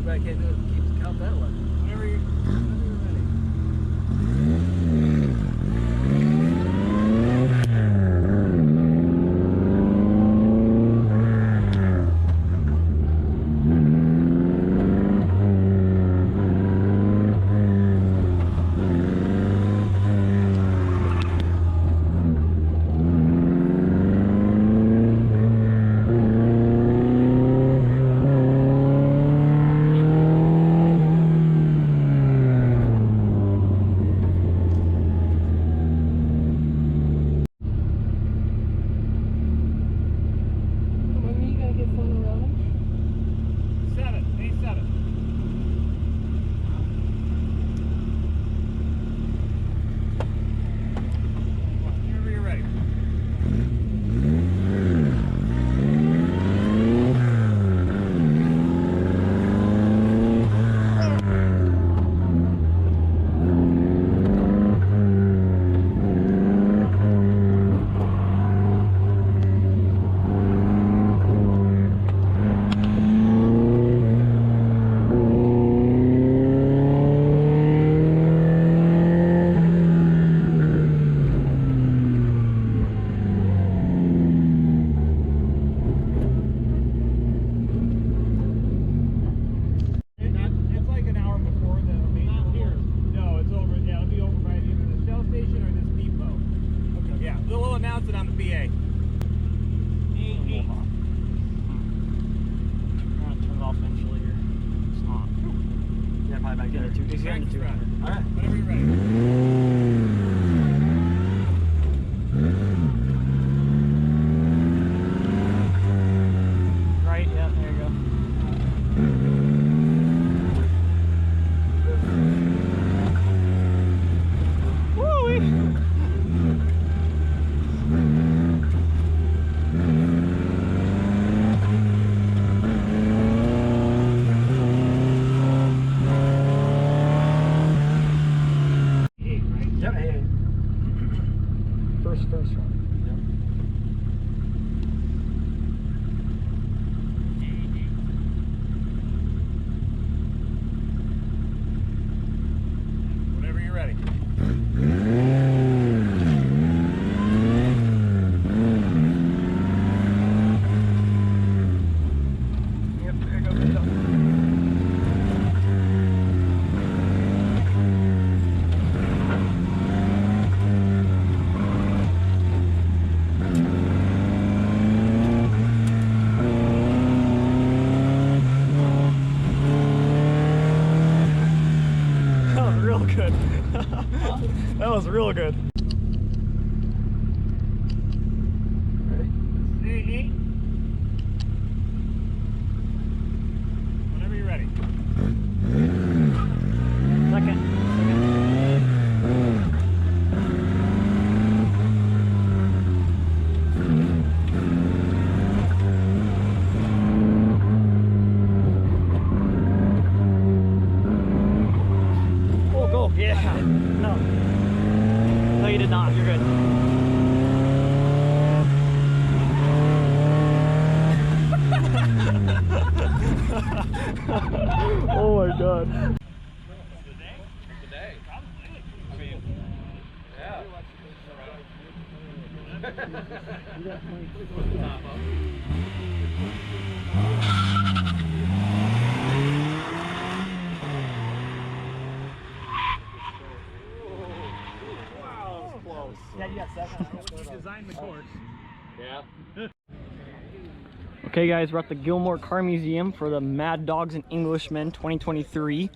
Too bad I can't do it. Keep the count that way. Whenever you're ready. That was real good. Ready? Hey. Whenever you're ready. Second. Oh, go. Yeah. No. No, you did not. You're good. Oh my god. Today. I mean, yeah. Wow, that was close. Yeah, you got second. You designed the course. Yeah. Okay guys, we're at the Gilmore Car Museum for the Maddogs and Englishmen 2023.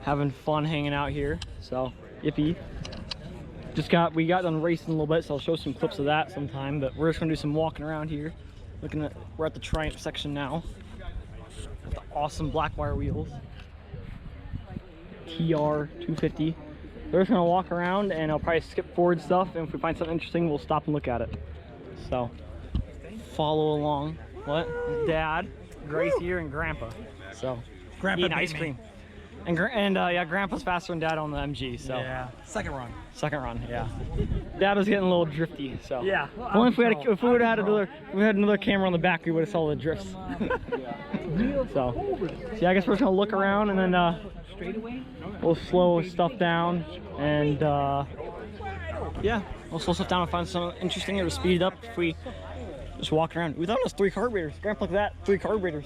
Having fun hanging out here, so yippee. We got done racing a little bit, so I'll show some clips of that sometime, but we're just gonna do some walking around here. We're at the Triumph section now. With the awesome black wire wheels. TR 250. We're just gonna walk around and I'll probably skip forward stuff, and if we find something interesting, we'll stop and look at it. So, follow along. What? Dad, Grace here, and Grandpa. So, Grandpa eating ice cream. And yeah, Grandpa's faster than Dad on the MG. So yeah, second run. Second run, yeah. Dad was getting a little drifty, so. Yeah. Only if we had another camera on the back, we would have saw the drifts. So yeah, I guess we're just gonna look around and then we'll slow stuff down and yeah, we'll slow stuff down and find something interesting or speed it up if we just walk around. We thought it was 3 carburetors. Grandpa, look at that, 3 carburetors.